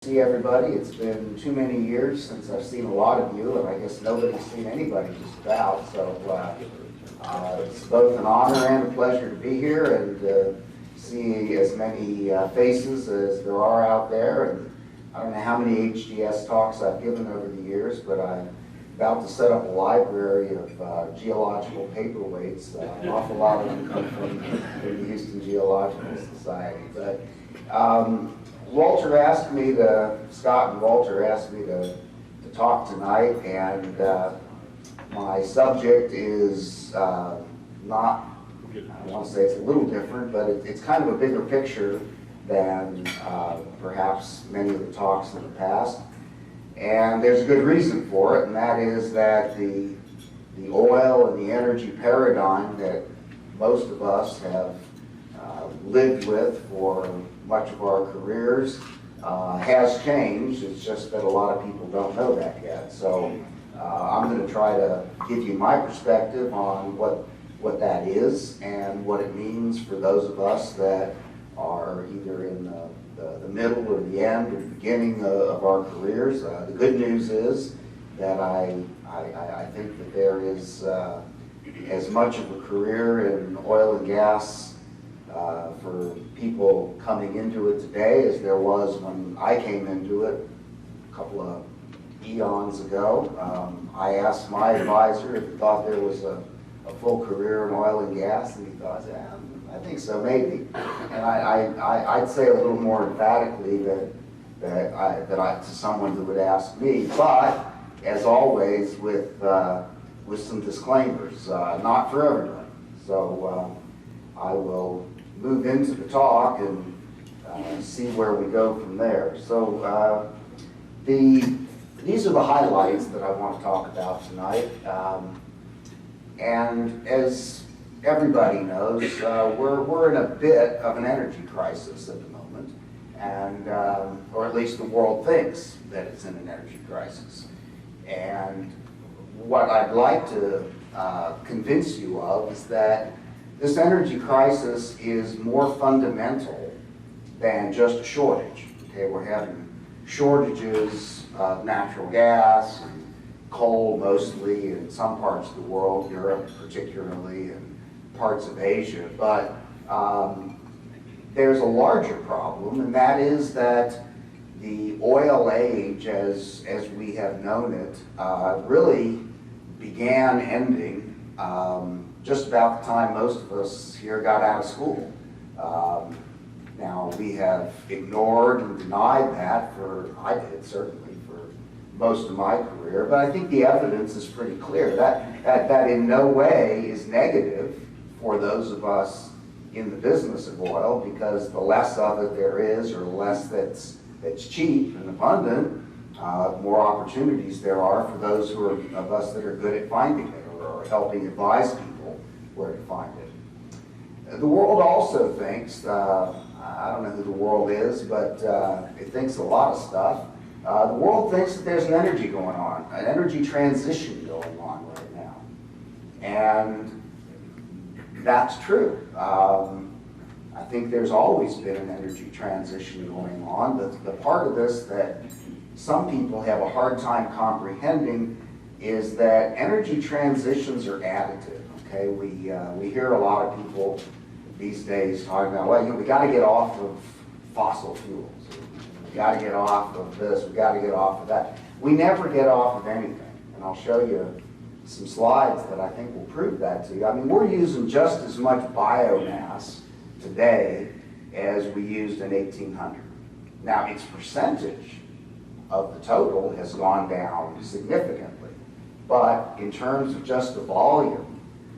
See everybody. It's been too many years since I've seen a lot of you, and I guess nobody's seen anybody just about. So it's both an honor and a pleasure to be here and see as many faces as there are out there. And I don't know how many HGS talks I've given over the years, but I'm about to set up a library of geological paperweights. An awful lot of them come from the Houston Geological Society. But Scott and Walter asked me to talk tonight, and my subject is not, I want to say it's a little different, but it's kind of a bigger picture than perhaps many of the talks in the past. And there's a good reason for it, and that is that the oil and the energy paradigm that most of us have lived with for much of our careers has changed. It's just that a lot of people don't know that yet. So I'm going to try to give you my perspective on what that is and what it means for those of us that are either in the middle or the end or the beginning of our careers. The good news is that I think that there is as much of a career in oil and gas for people coming into it today as there was when I came into it a couple of eons ago. I asked my advisor if he thought there was a full career in oil and gas, and he thought, yeah, I think so, maybe. And I'd say a little more emphatically that to someone who would ask me, but as always with some disclaimers, not for everyone. So I will move into the talk and see where we go from there. So these are the highlights that I want to talk about tonight. And as everybody knows, we're in a bit of an energy crisis at the moment, and or at least the world thinks that it's in an energy crisis. And what I'd like to convince you of is that this energy crisis is more fundamental than just a shortage. Okay, we're having shortages of natural gas and coal mostly in some parts of the world, Europe particularly, and parts of Asia. But there's a larger problem, and that is that the oil age, as we have known it, really began ending just about the time most of us here got out of school. Now, we have ignored and denied that I did certainly, for most of my career, but I think the evidence is pretty clear that in no way is negative for those of us in the business of oil, because the less of it there is, or the less that's cheap and abundant, more opportunities there are for those of us that are good at finding it or helping advise people where to find it. The world also thinks, I don't know who the world is, but it thinks a lot of stuff. The world thinks that there's an energy going on, an energy transition going on right now. And that's true. I think there's always been an energy transition going on. The part of this that some people have a hard time comprehending is that energy transitions are additive. Okay, we hear a lot of people these days talking about, well, we got to get off of fossil fuels. We got to get off of this. We got to get off of that. We never get off of anything, and I'll show you some slides that I think will prove that to you. I mean, we're using just as much biomass today as we used in 1800. Now, its percentage of the total has gone down significantly, but in terms of just the volume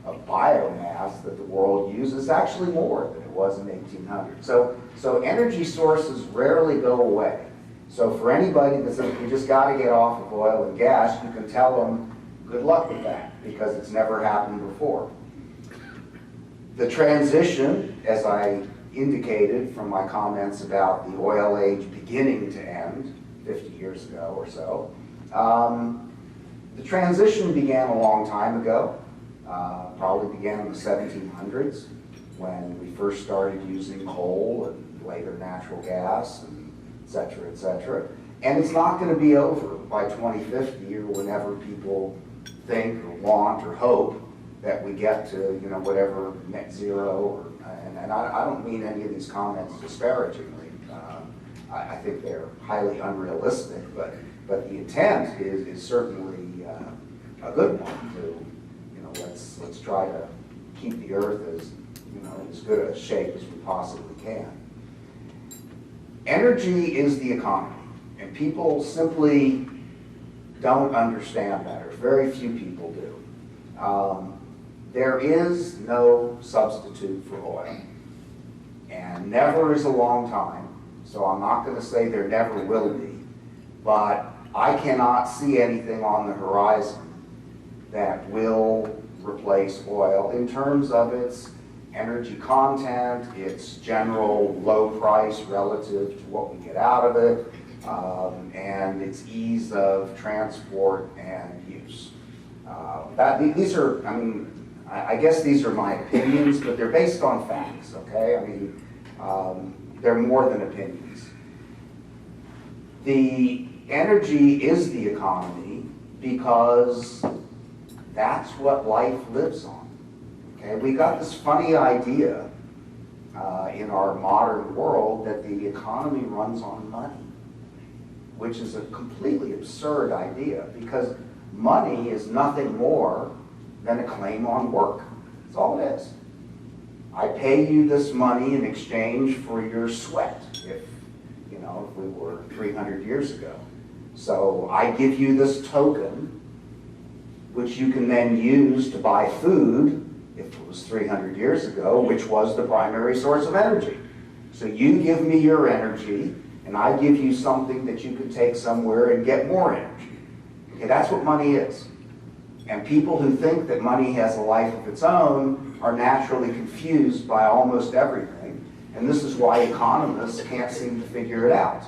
of biomass that the world uses, actually more than it was in 1800. So energy sources rarely go away. So for anybody that says we just got to get off of oil and gas, you can tell them good luck with that, because it's never happened before. The transition, as I indicated from my comments about the oil age beginning to end 50 years ago or so, the transition began a long time ago. Probably began in the 1700s when we first started using coal and later natural gas, and cetera, et cetera. And it's not going to be over by 2050 or whenever people think or want or hope that we get to, you know, whatever net zero. Or, and I don't mean any of these comments disparagingly. I think they're highly unrealistic, but the intent is certainly a good one to, you know, let's try to keep the earth as, you know, as good a shape as we possibly can. Energy is the economy, and people simply don't understand that, or very few people do. There is no substitute for oil, and never is a long time, so I'm not going to say there never will be, but I cannot see anything on the horizon that will replace oil in terms of its energy content, its general low price relative to what we get out of it, and its ease of transport and use. These are, I mean, I guess these are my opinions, but they're based on facts, okay? I mean, they're more than opinions. The energy is the economy because that's what life lives on. Okay, we got this funny idea in our modern world that the economy runs on money, which is a completely absurd idea because money is nothing more than a claim on work. That's all it is. I pay you this money in exchange for your sweat, if we were 300 years ago. So I give you this token, which you can then use to buy food, if it was 300 years ago, which was the primary source of energy. So you give me your energy, and I give you something that you can take somewhere and get more energy. Okay, that's what money is. And people who think that money has a life of its own are naturally confused by almost everything. And this is why economists can't seem to figure it out.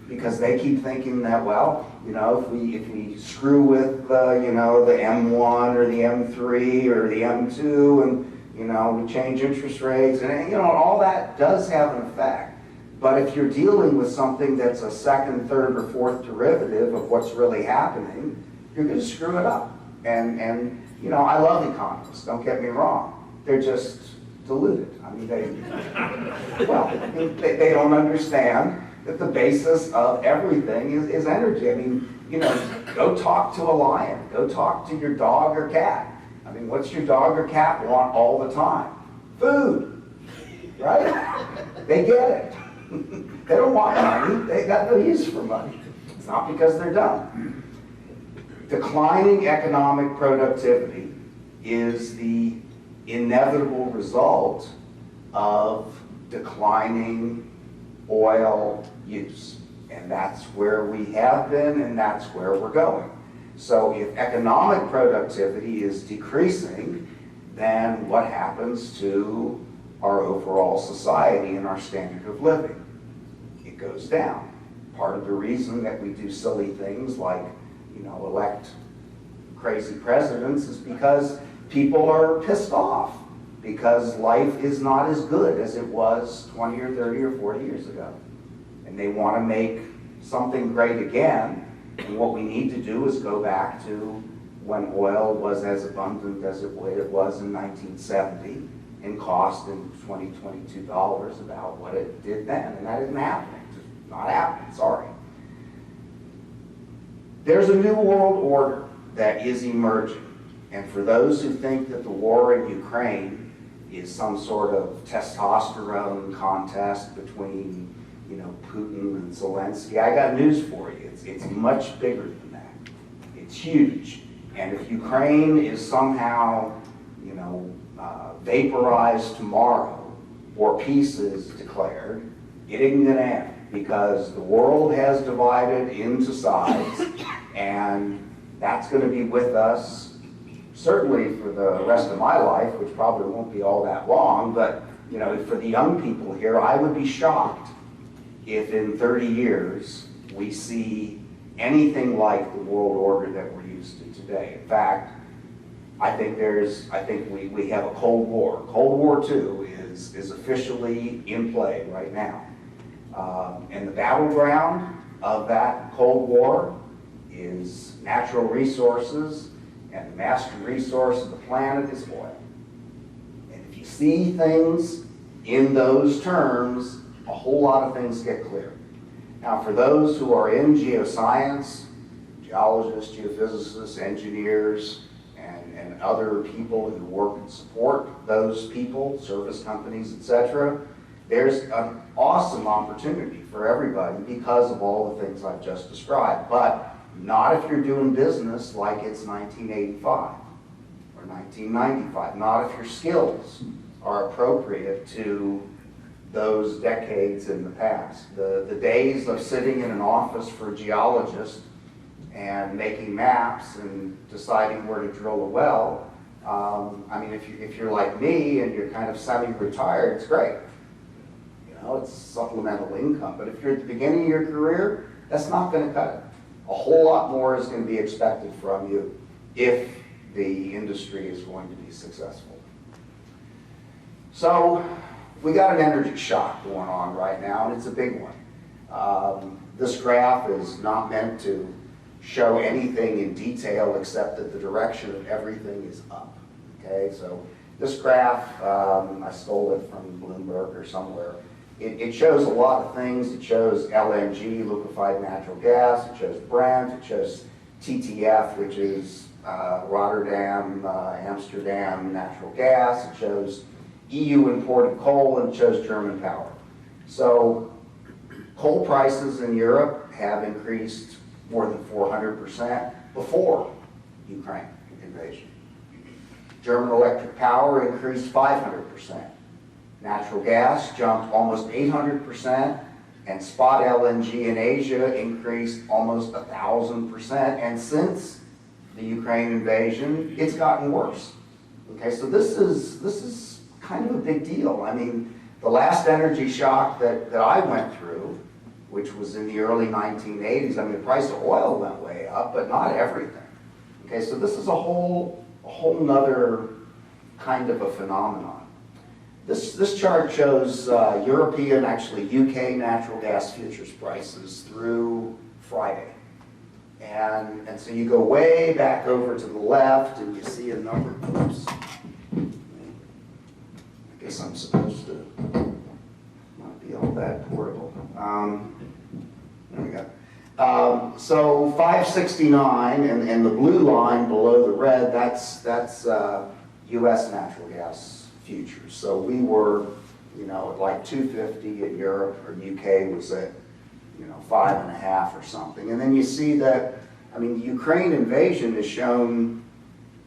Because they keep thinking that, well, you know, if we screw with, you know, the M1 or the M3 or the M2 and, you know, we change interest rates and, you know, all that does have an effect. But if you're dealing with something that's a second, third, or fourth derivative of what's really happening, you're going to screw it up. And you know, I love economists, don't get me wrong. They're just deluded. I mean, they don't understand that the basis of everything is energy. I mean, you know, go talk to a lion. Go talk to your dog or cat. I mean, what's your dog or cat want all the time? Food, right? They get it. They don't want money. They got no use for money. It's not because they're dumb. Declining economic productivity is the inevitable result of declining oil use. And that's where we have been, and that's where we're going. So if economic productivity is decreasing, then what happens to our overall society and our standard of living? It goes down. Part of the reason that we do silly things like, you know, elect crazy presidents is because people are pissed off because life is not as good as it was 20 or 30 or 40 years ago. And they want to make something great again. And what we need to do is go back to when oil was as abundant as it was in 1970 and cost in $22 about what it did then. And that isn't happening. It's not happening, sorry. There's a new world order that is emerging. And for those who think that the war in Ukraine is some sort of testosterone contest between, you know, Putin and Zelensky, I got news for you. It's much bigger than that. It's huge. And if Ukraine is somehow, you know, vaporized tomorrow or peace is declared, it ain't gonna end because the world has divided into sides and that's going to be with us certainly for the rest of my life, which probably won't be all that long, but you know, for the young people here, I would be shocked if in 30 years we see anything like the world order that we're used to today. In fact, I think we have a Cold War. Cold War II is officially in play right now. And the battleground of that Cold War is natural resources, and the master resource of the planet is oil. And if you see things in those terms, a whole lot of things get clear. Now, for those who are in geoscience, geologists, geophysicists, engineers, and other people who work and support those people, service companies, etc., there's an awesome opportunity for everybody because of all the things I've just described. But not if you're doing business like it's 1985 or 1995. Not if your skills are appropriate to those decades in the past. The days of sitting in an office for a geologist and making maps and deciding where to drill a well, I mean, if you're like me and you're kind of semi-retired, it's great. It's supplemental income. But if you're at the beginning of your career, that's not going to cut it. A whole lot more is going to be expected from you if the industry is going to be successful. So we got an energy shock going on right now, and it's a big one. This graph is not meant to show anything in detail except that the direction of everything is up. Okay, so this graph, I stole it from Bloomberg or somewhere. It shows a lot of things. It shows LNG, liquefied natural gas. It shows Brent. It shows TTF, which is Rotterdam, Amsterdam natural gas. It shows EU imported coal, and it shows German power. So coal prices in Europe have increased more than 400% before Ukraine invasion. German electric power increased 500%. Natural gas jumped almost 800%, and spot LNG in Asia increased almost 1,000%. And since the Ukraine invasion, it's gotten worse. Okay, so this is kind of a big deal. I mean, the last energy shock that I went through, which was in the early 1980s, I mean, the price of oil went way up, but not everything. Okay, so this is a whole nother kind of a phenomenon. This chart shows European, actually UK natural gas futures prices through Friday. And so you go way back over to the left and you see a number, oops. I guess I'm supposed to not be all that portable. There we go. So 569 and the blue line below the red, that's US natural gas futures. So we were, at like 250 in Europe, or UK was at, 5.5 or something. And then you see that, I mean, the Ukraine invasion is shown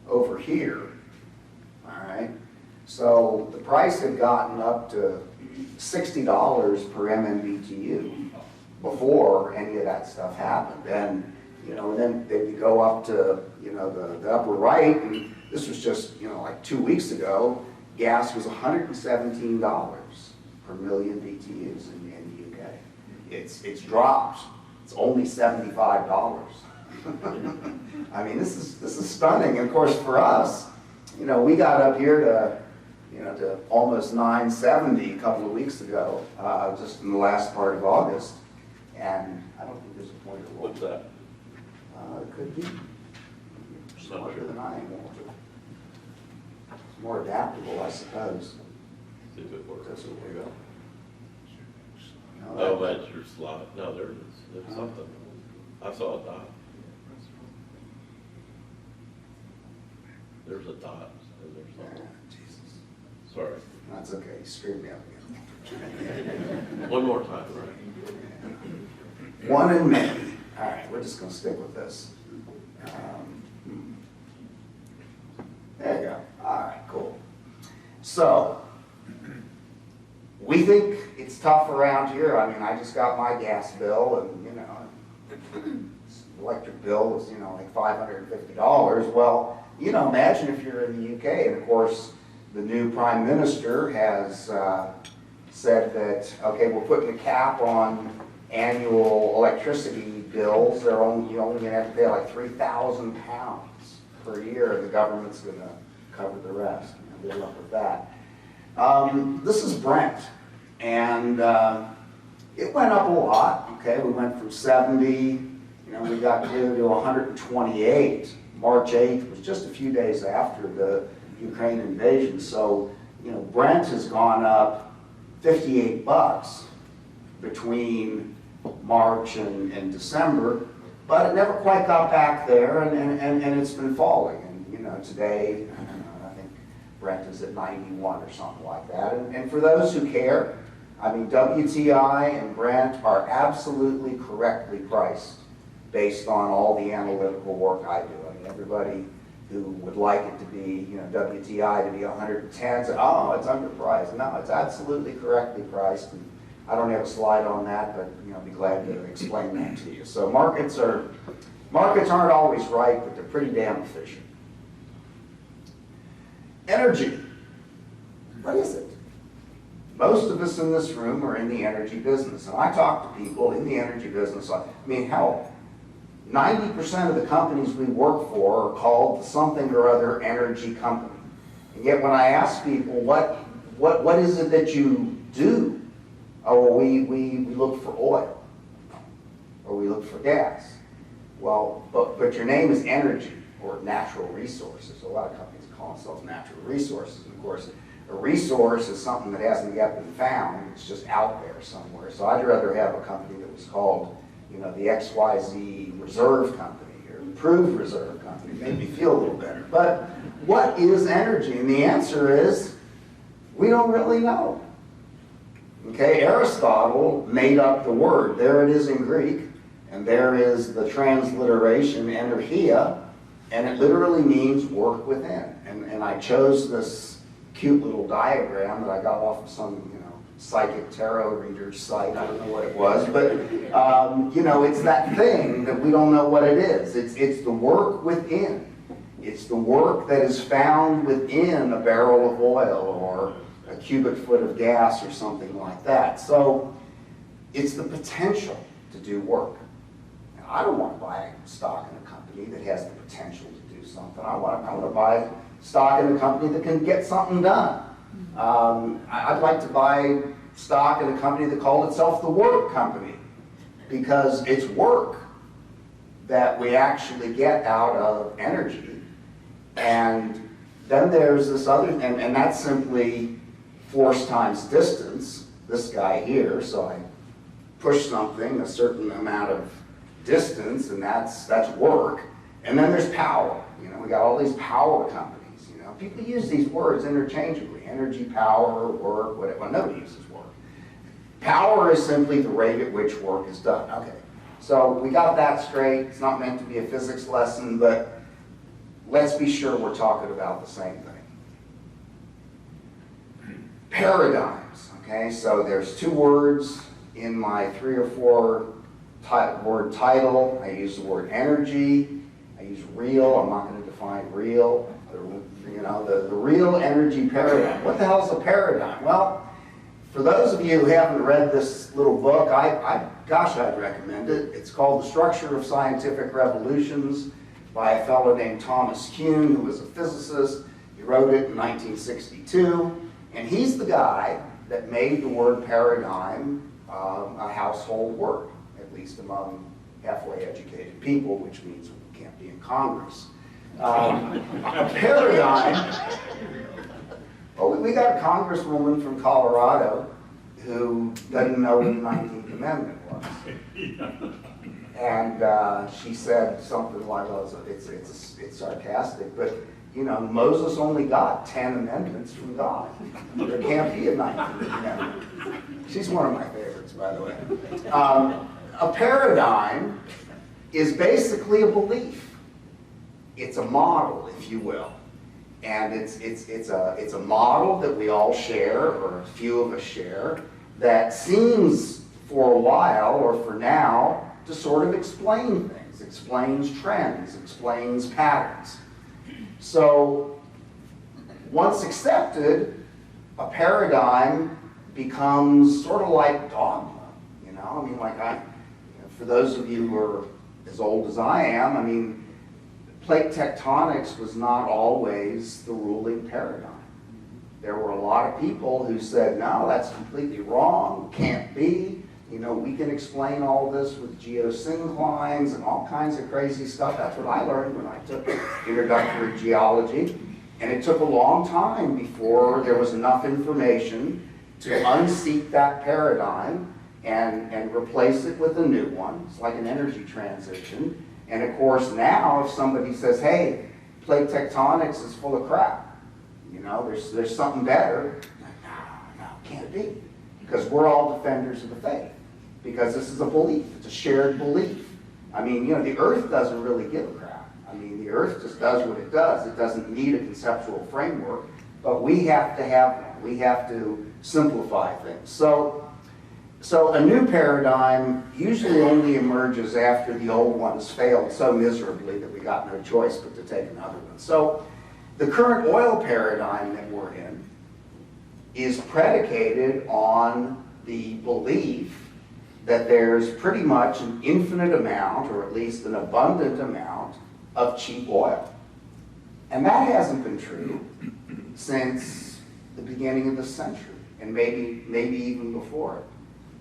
over here, all right? So the price had gotten up to $60 per MMBTU before any of that stuff happened. And, then you go up to, the upper right, and this was just, like 2 weeks ago, gas was $117 per million BTUs in the UK. It's dropped. It's only $75. I mean, this is stunning. And of course, for us, we got up here to almost 970 a couple of weeks ago, just in the last part of August. And I don't think there's a point of What's that? It could be smarter than I am. It's more adaptable, I suppose. See if it works. Does it There you work? go. No, Oh, that's your slide. No, there it is. There's something. I saw a dot. There's a dot. And there's something. Jesus. Sorry. That's okay. You screwed me up again. One more time, right? One in many. All right, we're just going to stick with this. There you go. All right, cool. So, we think it's tough around here. I mean, I just got my gas bill, and, electric bill was, like $550. Well, imagine if you're in the UK, and of course, the new Prime Minister has said that, okay, we're putting a cap on annual electricity bills. You're only going to have to pay like £3,000 per year, and the government's going to cover the rest. Good luck with that. This is Brent, and It went up a lot, okay? We went from 70, we got clear to 128. March 8th was just a few days after the Ukraine invasion. So, Brent has gone up 58 bucks between March and December, but it never quite got back there, and it's been falling. And, today, I think Brent is at 91 or something like that. And for those who care, I mean, WTI and Brent are absolutely correctly priced based on all the analytical work I do. I mean, everybody who would like it to be, WTI to be 110 said, oh, it's underpriced. No, it's absolutely correctly priced. And I don't have a slide on that, but I'll be glad to explain that to you. So markets aren't always right, but they're pretty damn efficient. Energy. What is it? Most of us in this room are in the energy business, and I talk to people in the energy business. I mean, hell, 90% of the companies we work for are called something or other energy company. And yet when I ask people, what is it that you do? Oh, well, we look for oil, or we look for gas. Well, but your name is energy or natural resources. A lot of companies call themselves natural resources. And of course, a resource is something that hasn't yet been found. It's just out there somewhere. So I'd rather have a company that was called, the XYZ Reserve Company or Improved Reserve Company. Made me feel a little better. But what is energy? And the answer is, we don't really know. Okay, Aristotle made up the word. There it is in Greek, and there is the transliteration, energia, and it literally means work within. And I chose this cute little diagram that I got off of some, psychic tarot reader's site. I don't know what it was, but it's that thing that we don't know what it is. It's the work within. It's the work that is found within a barrel of oil or a cubic foot of gas or something like that. So it's the potential to do work. Now, I don't want to buy stock in a company that has the potential to do something. I want to buy stock in a company that can get something done. I'd like to buy stock in a company that called itself the work company, because it's work that we actually get out of energy. And then there's this other, and that's simply force times distance, this guy here. So I push something a certain amount of distance, and that's work. And then there's power. We got all these power companies. People use these words interchangeably: energy, power, work, whatever. Well, nobody uses work. Power is simply the rate at which work is done. Okay, so we got that straight. It's not meant to be a physics lesson, but let's be sure we're talking about the same thing. Paradigms, okay? So there's two words in my 3 or 4 word title. I use the word energy. I use real. I'm not going to define real. The real energy paradigm. What the hell is a paradigm? Well, for those of you who haven't read this little book, I'd recommend it. It's called The Structure of Scientific Revolutions by a fellow named Thomas Kuhn, who was a physicist. He wrote it in 1962, and he's the guy that made the word paradigm a household word, at least among halfway educated people, which means we can't be in Congress. A paradigm, well, we got a congresswoman from Colorado who doesn't know what the 19th Amendment was. And she said something like, well, it's sarcastic, but Moses only got 10 amendments from God. There can't be a 19th Amendment. She's one of my favorites, by the way. A paradigm is basically a belief. It's a model, if you will. And it's a model that we all share, or a few of us share, that seems for a while, or for now, to sort of explain things, explains trends, explains patterns. So once accepted, a paradigm becomes sort of like dogma, for those of you who are as old as I am, plate tectonics was not always the ruling paradigm. There were a lot of people who said, no, that's completely wrong, can't be. You know, we can explain all this with geosynclines and all kinds of crazy stuff. That's what I learned when I took introductory geology. And it took a long time before there was enough information to unseat that paradigm and replace it with a new one. It's like an energy transition. And of course now if somebody says, hey, plate tectonics is full of crap, you know, there's something better, like, no, can't be. Because we're all defenders of the faith. Because this is a belief, it's a shared belief. I mean, you know, the earth doesn't really give a crap. I mean, the earth just does what it does. It doesn't need a conceptual framework, but we have to have one. We have to simplify things. So a new paradigm usually only emerges after the old one has failed so miserably that we got no choice but to take another one. So the current oil paradigm that we're in is predicated on the belief that there's pretty much an infinite amount, or at least an abundant amount, of cheap oil. And that hasn't been true since the beginning of the century, and maybe even before it.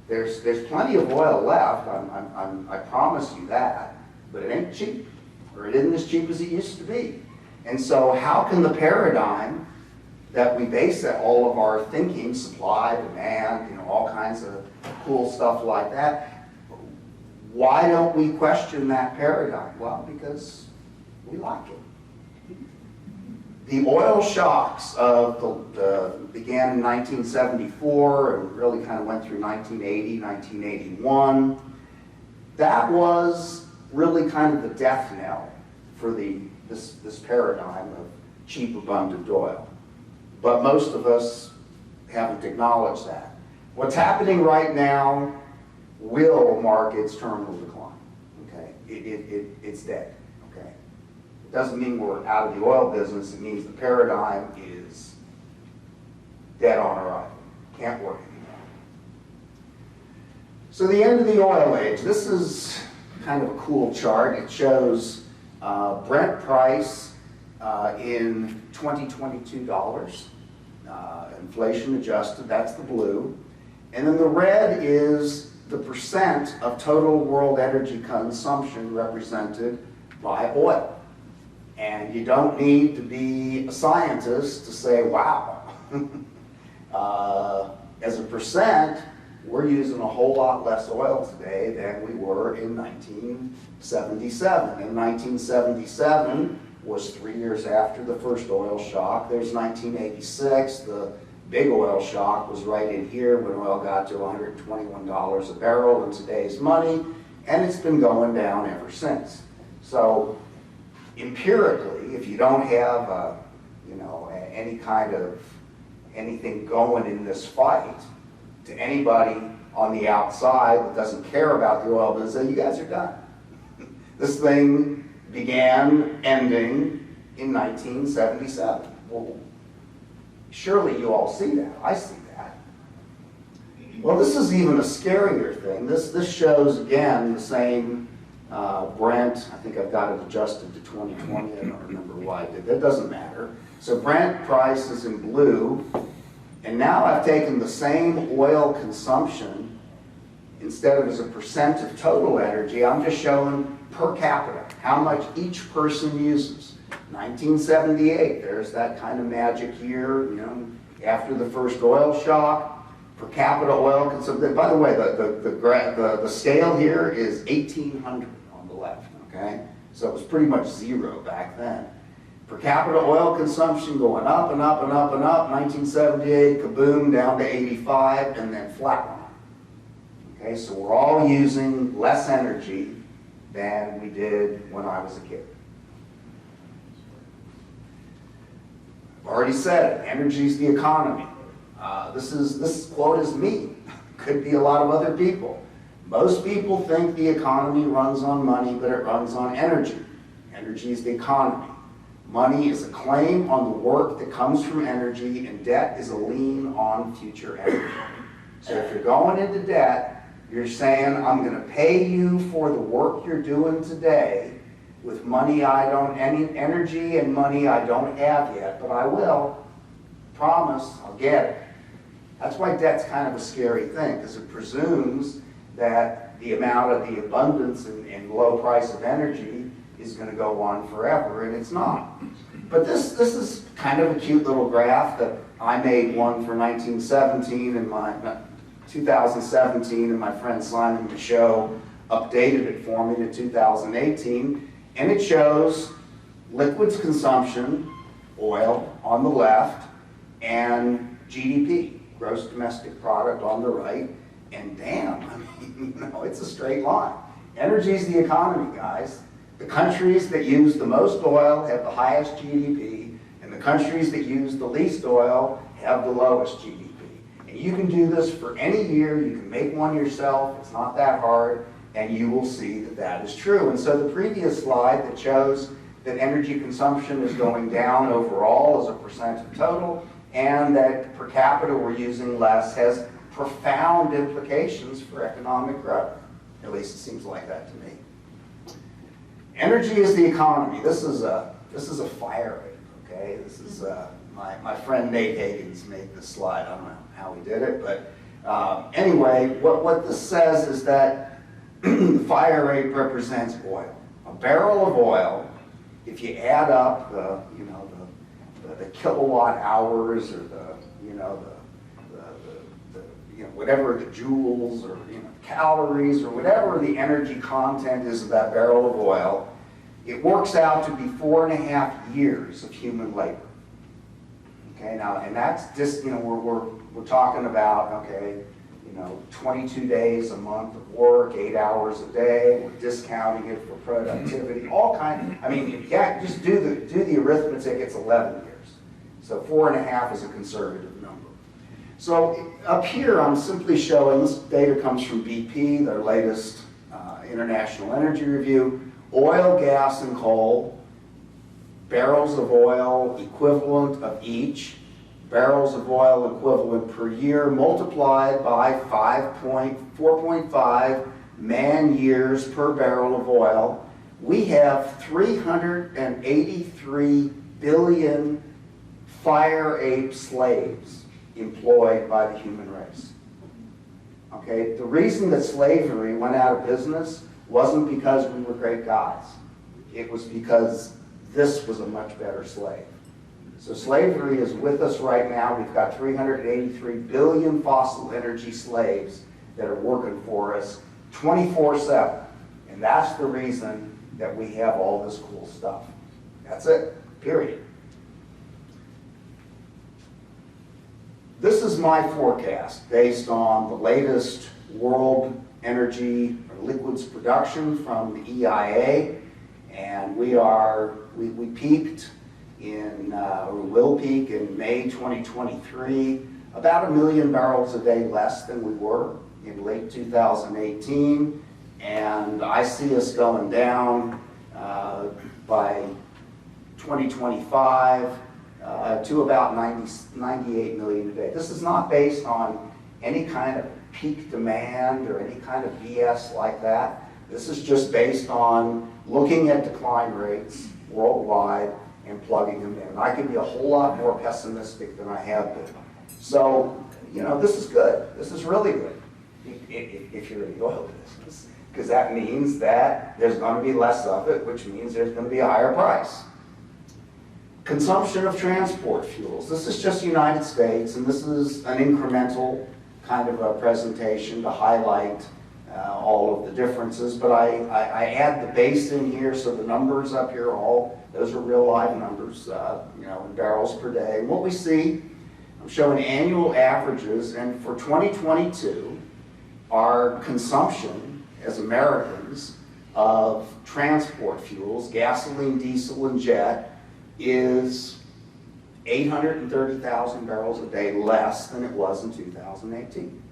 There's plenty of oil left, I promise you that, but it ain't cheap, or it isn't as cheap as it used to be. And so how can the paradigm that we base all of our thinking, supply, demand, you know, all kinds of cool stuff like that, why don't we question that paradigm? Well, because we like it. The oil shocks began in 1974 and really kind of went through 1980, 1981. That was really kind of the death knell for this paradigm of cheap, abundant oil. But most of us haven't acknowledged that. What's happening right now will mark its terminal decline. Okay, it's dead. Okay, it doesn't mean we're out of the oil business. It means the paradigm is dead on arrival. Can't work anymore. So the end of the oil age. This is kind of a cool chart. It shows Brent price in 2022 dollars, inflation adjusted, that's the blue. And then the red is the percent of total world energy consumption represented by oil. And you don't need to be a scientist to say, wow, as a percent, we're using a whole lot less oil today than we were in 1977. In 1977, was 3 years after the first oil shock. There's 1986, the big oil shock was right in here when oil got to $121 a barrel in today's money, and it's been going down ever since. So empirically, if you don't have any kind of anything going in this fight, to anybody on the outside that doesn't care about the oil business, you guys are done. This thing began ending in 1977. Well, surely you all see that. I see that. Well, this is even a scarier thing. This shows, again, the same Brent. I think I've got it adjusted to 2020. I don't remember why I did. That doesn't matter. So Brent price is in blue. And now I've taken the same oil consumption, instead of as a percent of total energy, I'm just showing per capita, how much each person uses. 1978, there's that kind of magic year, you know, after the first oil shock, per capita oil consumption. By the way, the scale here is 1800 on the left, okay? So it was pretty much zero back then. Per capita oil consumption going up and up and up and up, 1978, kaboom, down to 85, and then flatline. Okay, so we're all using less energy than we did when I was a kid. I've already said it, energy is the economy. This quote is me, could be a lot of other people. Most people think the economy runs on money, but it runs on energy. Energy is the economy. Money is a claim on the work that comes from energy, and debt is a lien on future energy. So if you're going into debt, you're saying, I'm going to pay you for the work you're doing today with money energy and money I don't have yet, but I will. Promise, I'll get it. That's why debt's kind of a scary thing, because it presumes that the amount of the abundance and low price of energy is going to go on forever, and it's not. But this is kind of a cute little graph that I made one for 1917 and 2017, and my friend Simon Michaud updated it for me to 2018, and it shows liquids consumption, oil, on the left, and GDP, gross domestic product, on the right, and damn, I mean, you know, it's a straight line. Energy is the economy, guys. The countries that use the most oil have the highest GDP, and the countries that use the least oil have the lowest GDP. And you can do this for any year, you can make one yourself, it's not that hard, and you will see that that is true. And so the previous slide that shows that energy consumption is going down overall as a percent of total, and that per capita we're using less, has profound implications for economic growth. At least it seems like that to me. Energy is the economy. This is a fire rate, okay? This is my friend Nate Higgins made this slide. I don't know how he did it, but anyway, what this says is that the fire rate represents oil. A barrel of oil, if you add up the kilowatt hours, or the whatever the joules, or calories, or whatever the energy content is of that barrel of oil, it works out to be 4.5 years of human labor. Okay, now, and that's just, we're talking about, okay, 22 days a month of work, 8 hours a day, we're discounting it for productivity, all kinds. I mean, yeah, just do the arithmetic, it's 11 years. So 4.5 is a conservative number. So up here, I'm simply showing, this data comes from BP, their latest International Energy Review, oil, gas, and coal, barrels of oil equivalent of each, barrels of oil equivalent per year multiplied by 4.5 man-years per barrel of oil. We have 383 billion fire ape slaves employed by the human race. Okay, the reason that slavery went out of business wasn't because we were great guys. It was because this was a much better slave. So slavery is with us right now. We've got 383 billion fossil energy slaves that are working for us 24/7. And that's the reason that we have all this cool stuff. That's it, period. This is my forecast based on the latest world energy or liquids production from the EIA. And we peaked or will peak in May 2023, about 1 million barrels a day less than we were in late 2018. And I see us going down by 2025 to about 98 million a day. This is not based on any kind of peak demand or any kind of BS like that. This is just based on looking at decline rates worldwide and plugging them in. I could be a whole lot more pessimistic than I have been. So, this is good. This is really good if you're in the oil business, because that means that there's going to be less of it, which means there's going to be a higher price. Consumption of transport fuels. This is just the United States, and this is an incremental kind of a presentation to highlight all of the differences, but I add the base in here, so the numbers up here, those are real live numbers, in barrels per day. And what we see, I'm showing annual averages, and for 2022, our consumption as Americans of transport fuels, gasoline, diesel, and jet, is 830,000 barrels a day less than it was in 2018.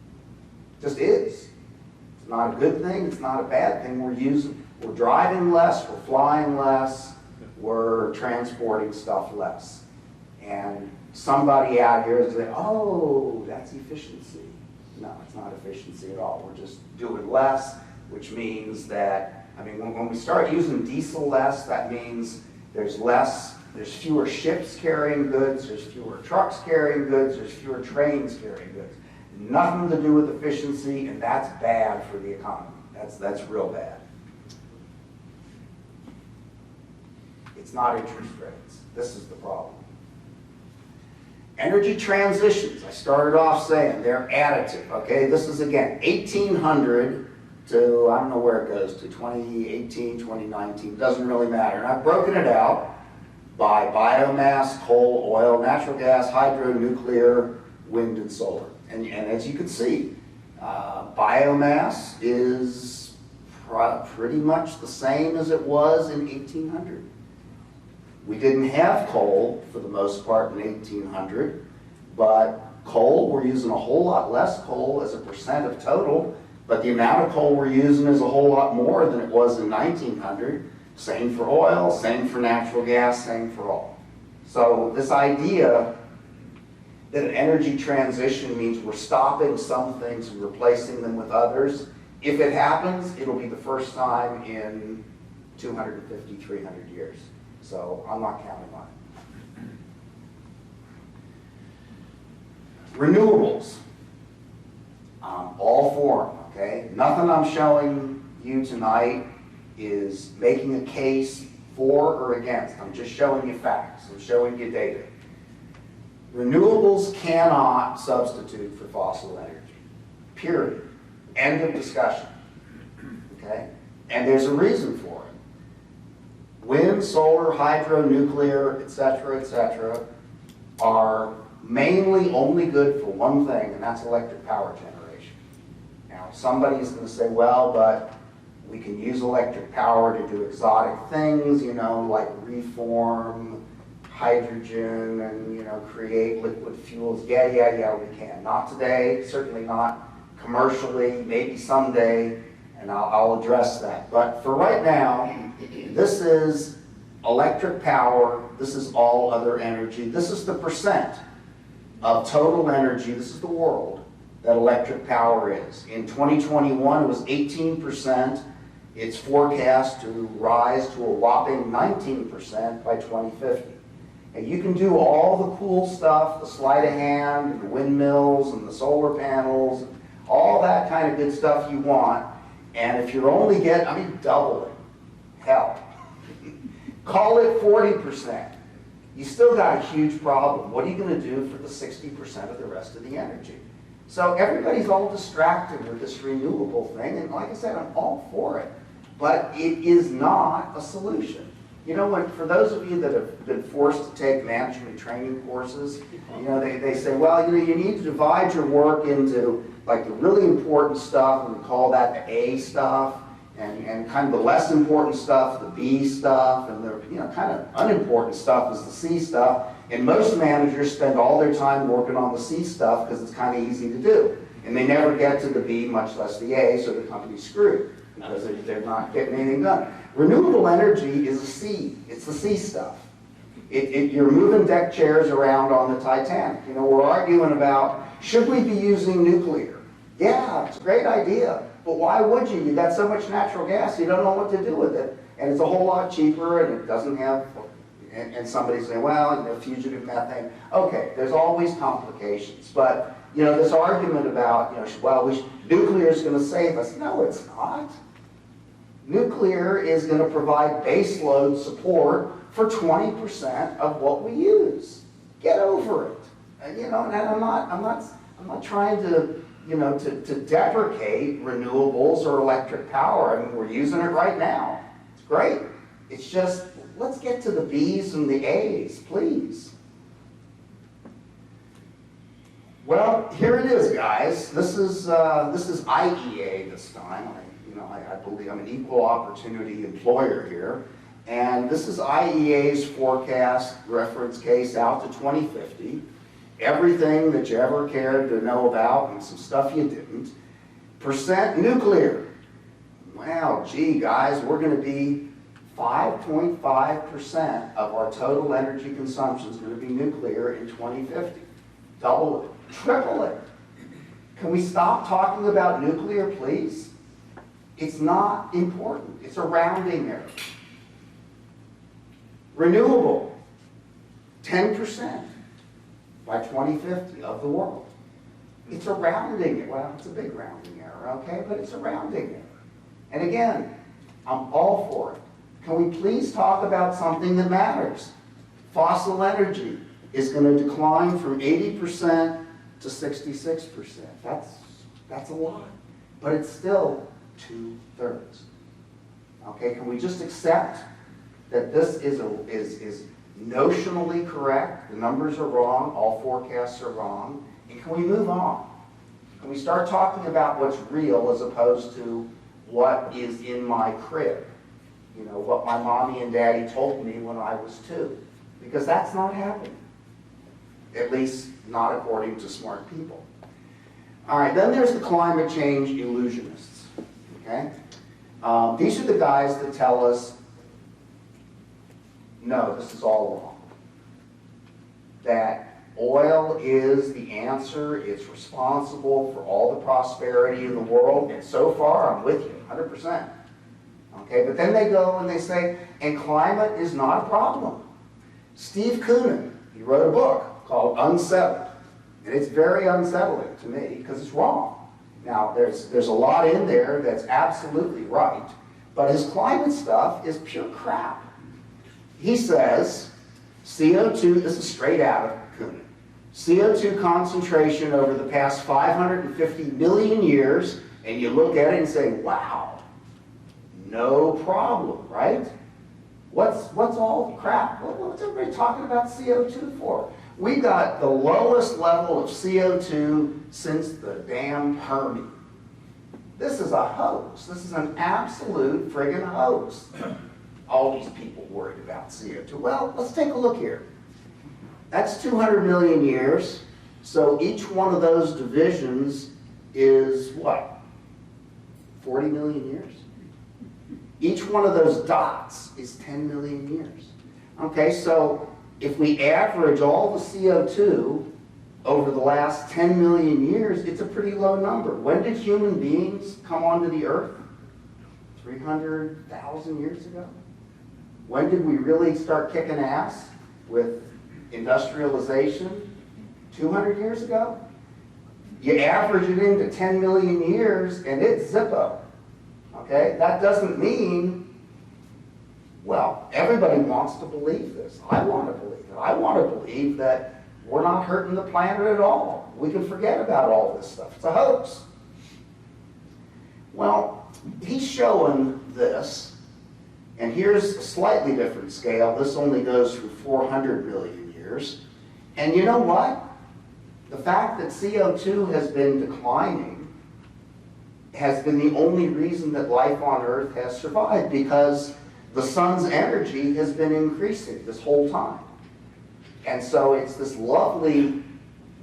Just is. It's not a good thing, it's not a bad thing. We're driving less, we're flying less, we're transporting stuff less. And somebody out here is saying, oh, that's efficiency. No, it's not efficiency at all. We're just doing less, which means that, when we start using diesel less, that means there's fewer ships carrying goods, there's fewer trucks carrying goods, there's fewer trains carrying goods. Nothing to do with efficiency, and that's bad for the economy. That's real bad. It's not interest rates. This is the problem. Energy transitions, I started off saying they're additive, okay? This is, again, 1800 to, I don't know where it goes, to 2018, 2019, doesn't really matter. And I've broken it out by biomass, coal, oil, natural gas, hydro, nuclear, wind, and solar. And as you can see, biomass is pretty much the same as it was in 1800. We didn't have coal for the most part in 1800, but coal, we're using a whole lot less coal as a percent of total, but the amount of coal we're using is a whole lot more than it was in 1900. Same for oil, same for natural gas, same for all. So this idea that an energy transition means we're stopping some things and replacing them with others, if it happens, it'll be the first time in 250, 300 years. So I'm not counting on it. Renewables, all for them, okay? Nothing I'm showing you tonight is making a case for or against. I'm just showing you facts. I'm showing you data. Renewables cannot substitute for fossil energy, period. End of discussion, okay? And there's a reason for it. Wind, solar, hydro, nuclear, etc., are mainly only good for one thing, and that's electric power generation. Now, somebody's going to say, well, but we can use electric power to do exotic things, you know, like reform hydrogen and, you know, create liquid fuels. Yeah, we can. Not today, certainly not commercially, maybe someday, and I'll address that. But for right now, this is electric power, this is all other energy, this is the percent of total energy, this is the world, that electric power is. In 2021, it was 18%. It's forecast to rise to a whopping 19% by 2050. And you can do all the cool stuff, the sleight of hand, and the windmills, and the solar panels, and all that kind of good stuff you want, and if you're only double it. Hell. Call it 40%. You still got a huge problem. What are you going to do for the 60% of the rest of the energy? So everybody's all distracted with this renewable thing, and like I said, I'm all for it. But it is not a solution. You know what, for those of you that have been forced to take management training courses, you know, they say, well, you know, you need to divide your work into like the really important stuff, and we call that the A stuff, and kind of the less important stuff, the B stuff, and the, you know, kind of unimportant stuff is the C stuff. And most managers spend all their time working on the C stuff because it's kind of easy to do. And they never get to the B, much less the A, so the company's screwed because they're not getting anything done. Renewable energy is a C. It's the C stuff. You're moving deck chairs around on the Titanic. You know, we're arguing about, should we be using nuclear? Yeah, it's a great idea. But why would you? You got so much natural gas, you don't know what to do with it. And it's a whole lot cheaper, and it doesn't have, and somebody's saying, well, you know, fugitive methane. Okay, there's always complications. But, you know, this argument about, you know, well, nuclear is going to save us. No, it's not. Nuclear is going to provide baseload support for 20% of what we use. Get over it. And, you know, and I'm not trying to, you know, to deprecate renewables or electric power. I mean, we're using it right now. It's great. It's just, let's get to the B's and the A's, please. Well, here it is, guys. This is IEA this time. I believe I'm an equal opportunity employer here. And this is IEA's forecast reference case out to 2050. Everything that you ever cared to know about and some stuff you didn't. Percent nuclear. Wow, gee, guys, we're going to be 5.5% of our total energy consumption is going to be nuclear in 2050. Double it, triple it. Can we stop talking about nuclear, please? It's not important. It's a rounding error. Renewable, 10% by 2050 of the world. It's a rounding error. Well, it's a big rounding error, okay? But it's a rounding error. And again, I'm all for it. Can we please talk about something that matters? Fossil energy is going to decline from 80% to 66%. That's a lot. But it's still 2/3. Okay, can we just accept that this is notionally correct? The numbers are wrong, all forecasts are wrong, and can we move on? Can we start talking about what's real as opposed to what is in my crib? You know, what my mommy and daddy told me when I was 2. Because that's not happening. At least not according to smart people. All right, then there's the climate change illusionists. Okay? These are the guys that tell us, no, this is all wrong. That oil is the answer, it's responsible for all the prosperity in the world, and so far I'm with you, 100%. Okay, but then they go and they say, and climate is not a problem. Steve Koonin, he wrote a book called Unsettled, and it's very unsettling to me because it's wrong. Now, there's a lot in there that's absolutely right, but his climate stuff is pure crap. He says CO2, this is straight out of Koonin, CO2 concentration over the past 550 million years, and you look at it and say, wow, no problem, right? What's all the crap? What's everybody talking about CO2 for? We got the lowest level of CO2 since the damn Permian. This is a hoax. This is an absolute friggin' hoax. All these people worried about CO2. Well, let's take a look here. That's 200 million years. So each one of those divisions is what? 40 million years? Each one of those dots is 10 million years. Okay, so if we average all the CO2 over the last 10 million years, it's a pretty low number. When did human beings come onto the earth? 300,000 years ago? When did we really start kicking ass with industrialization? 200 years ago? You average it into 10 million years and it's Zippo. Okay? That doesn't mean, well, everybody wants to believe this. I want to believe it. I want to believe that we're not hurting the planet at all. We can forget about all this stuff. It's a hoax. Well, he's showing this, and here's a slightly different scale. This only goes through 400 million years. And you know what? The fact that CO2 has been declining has been the only reason that life on Earth has survived, because the sun's energy has been increasing this whole time. And so it's this lovely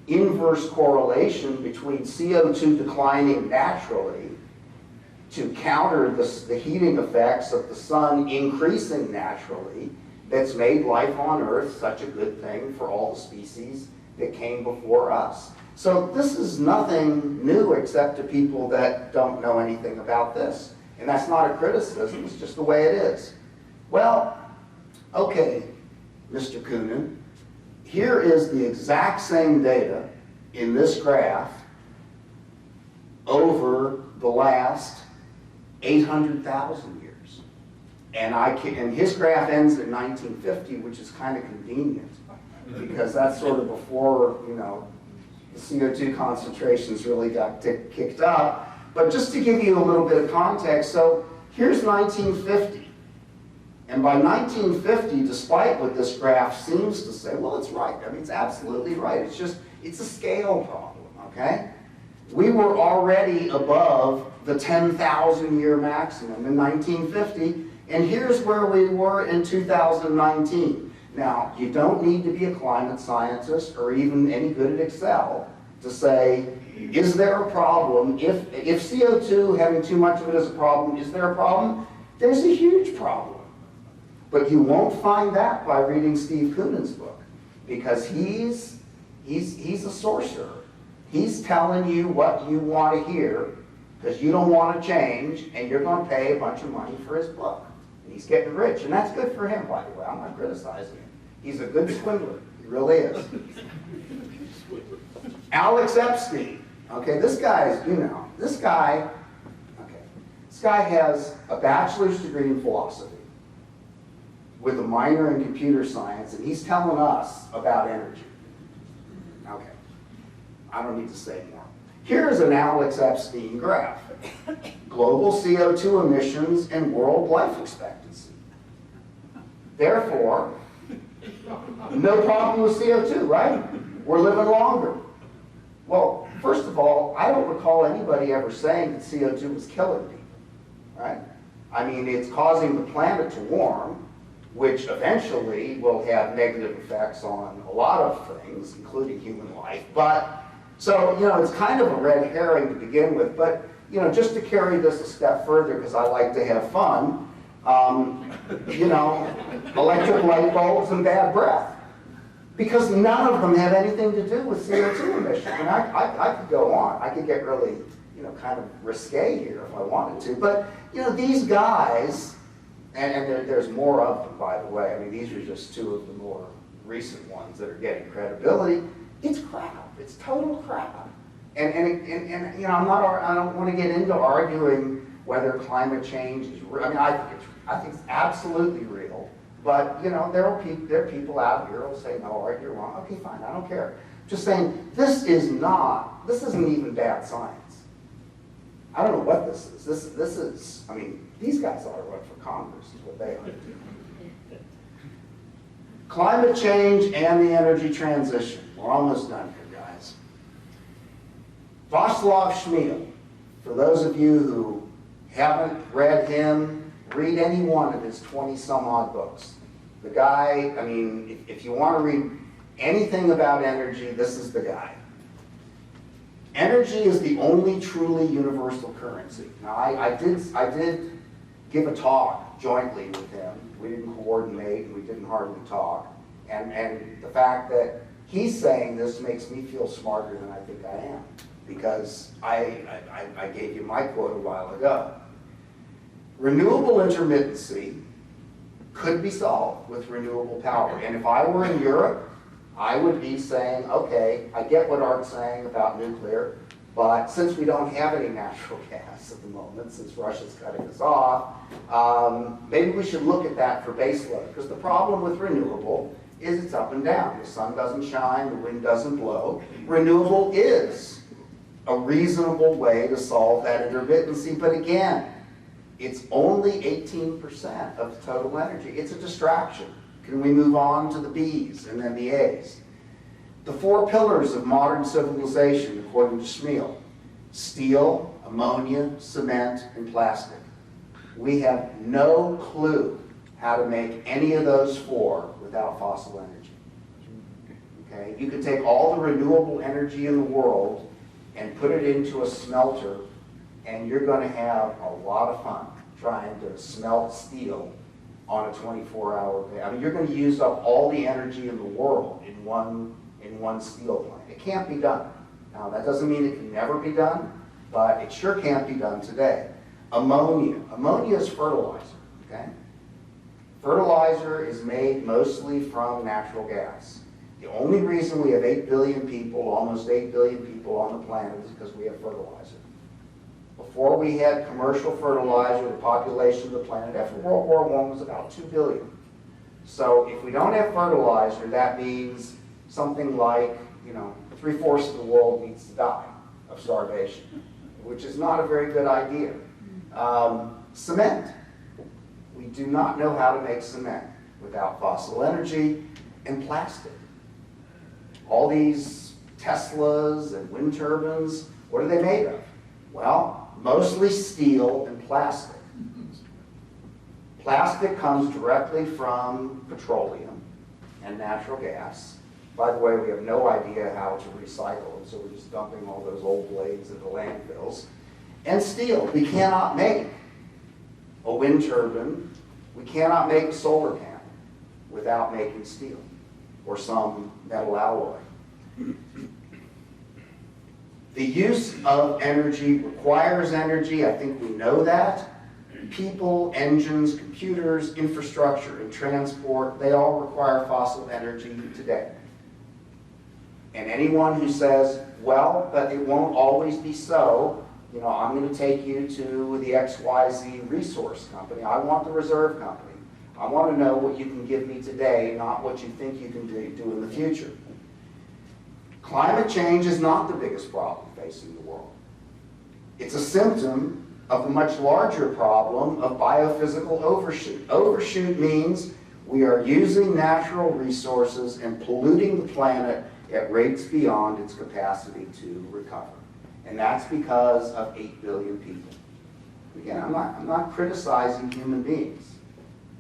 inverse correlation between CO2 declining naturally to counter the heating effects of the sun increasing naturally that's made life on Earth such a good thing for all the species that came before us. So this is nothing new except to people that don't know anything about this. And that's not a criticism, it's just the way it is. Well, okay, Mr. Koonin, here is the exact same data in this graph over the last 800,000 years. And his graph ends at 1950, which is kind of convenient, because that's sort of before, you know, the CO2 concentrations really got kicked up. But just to give you a little bit of context, so here's 1950. And by 1950, despite what this graph seems to say, well, it's right. I mean, it's absolutely right. It's just, it's a scale problem, okay? We were already above the 10,000 year maximum in 1950, and here's where we were in 2019. Now, you don't need to be a climate scientist or even any good at Excel to say, is there a problem? If CO2, having too much of it is a problem, is there a problem? There's a huge problem. But you won't find that by reading Steve Koonin's book, because he's a sorcerer. He's telling you what you want to hear because you don't want to change, and you're going to pay a bunch of money for his book. And he's getting rich, and that's good for him, by the way. I'm not criticizing him. He's a good swindler. He really is. Alex Epstein. Okay, this guy's, this guy, okay, this guy has a bachelor's degree in philosophy with a minor in computer science, and he's telling us about energy. Okay, I don't need to say more. Here's an Alex Epstein graph. Global CO2 emissions and world life expectancy. Therefore, no problem with CO2, right? We're living longer. Well, first of all, I don't recall anybody ever saying that CO2 was killing people, right? I mean, it's causing the planet to warm, which eventually will have negative effects on a lot of things, including human life. But, so, it's kind of a red herring to begin with. But, just to carry this a step further, because I like to have fun, electric light bulbs and bad breath. Because none of them have anything to do with CO2 emissions. And I could go on. I could get really, kind of risque here if I wanted to. But, these guys, and there's more of them, by the way. I mean, these are just two of the more recent ones that are getting credibility. It's crap. It's total crap. And I don't want to get into arguing whether climate change is real. I mean, I think it's absolutely real. But, there are people out here who say, no, Art, you're wrong. Okay, fine, I don't care. Just saying, this isn't even bad science. I don't know what this is. This is, I mean, these guys ought to run for Congress, is what they ought to do. Climate change and the energy transition. We're almost done here, guys. Václav Smil, for those of you who haven't read him, read any one of his 20-some-odd books. The guy, I mean, if you want to read anything about energy, this is the guy. Energy is the only truly universal currency. Now, I did give a talk jointly with him. We didn't coordinate, and we didn't hardly talk. And the fact that he's saying this makes me feel smarter than I think I am, because I gave you my quote a while ago. Renewable intermittency could be solved with renewable power. And if I were in Europe, I would be saying, okay, I get what Art's saying about nuclear, but since we don't have any natural gas at the moment, since Russia's cutting us off, maybe we should look at that for baseload. Because the problem with renewable is it's up and down. The sun doesn't shine, the wind doesn't blow. Renewable is a reasonable way to solve that intermittency, but again, it's only 18% of the total energy. It's a distraction. Can we move on to the B's and then the A's? The four pillars of modern civilization, according to Smil: steel, ammonia, cement, and plastic. We have no clue how to make any of those four without fossil energy. Okay? You could take all the renewable energy in the world and put it into a smelter, and you're going to have a lot of fun trying to smelt steel on a 24-hour day. I mean, you're going to use up all the energy in the world in one steel plant. It can't be done. Now, that doesn't mean it can never be done, but it sure can't be done today. Ammonia. Ammonia is fertilizer, okay? Fertilizer is made mostly from natural gas. The only reason we have 8 billion people, almost 8 billion people on the planet, is because we have fertilizer. Before we had commercial fertilizer, the population of the planet after World War I was about 2 billion. So if we don't have fertilizer, that means something like, 3/4 of the world needs to die of starvation, which is not a very good idea. Cement. We do not know how to make cement without fossil energy. And plastic. All these Teslas and wind turbines, what are they made of? Well, mostly steel and plastic. Plastic comes directly from petroleum and natural gas. By the way, we have no idea how to recycle them, so we're just dumping all those old blades into landfills. And steel. We cannot make a wind turbine. We cannot make a solar panel without making steel or some metal alloy. The use of energy requires energy. I think we know that. People, engines, computers, infrastructure, and transport, they all require fossil energy today. And anyone who says, well, but it won't always be so, you know, I'm going to take you to the XYZ resource company. I want the reserve company. I want to know what you can give me today, not what you think you can do in the future. Climate change is not the biggest problem facing the world. It's a symptom of a much larger problem of biophysical overshoot. Overshoot means we are using natural resources and polluting the planet at rates beyond its capacity to recover. And that's because of 8 billion people. Again, I'm not criticizing human beings.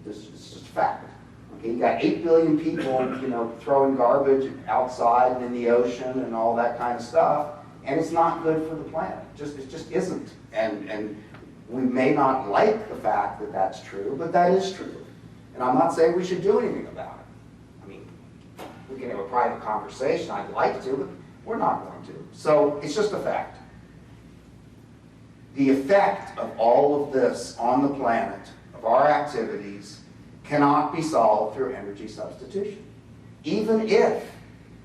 This is just a fact. Okay, you got 8 billion people, you know, throwing garbage outside and in the ocean and all that kind of stuff, and it's not good for the planet. It just isn't. And we may not like the fact that that's true, but that is true. And I'm not saying we should do anything about it. I mean, we can have a private conversation. I'd like to, but we're not going to. So it's just a fact. The effect of all of this on the planet, of our activities, cannot be solved through energy substitution. Even if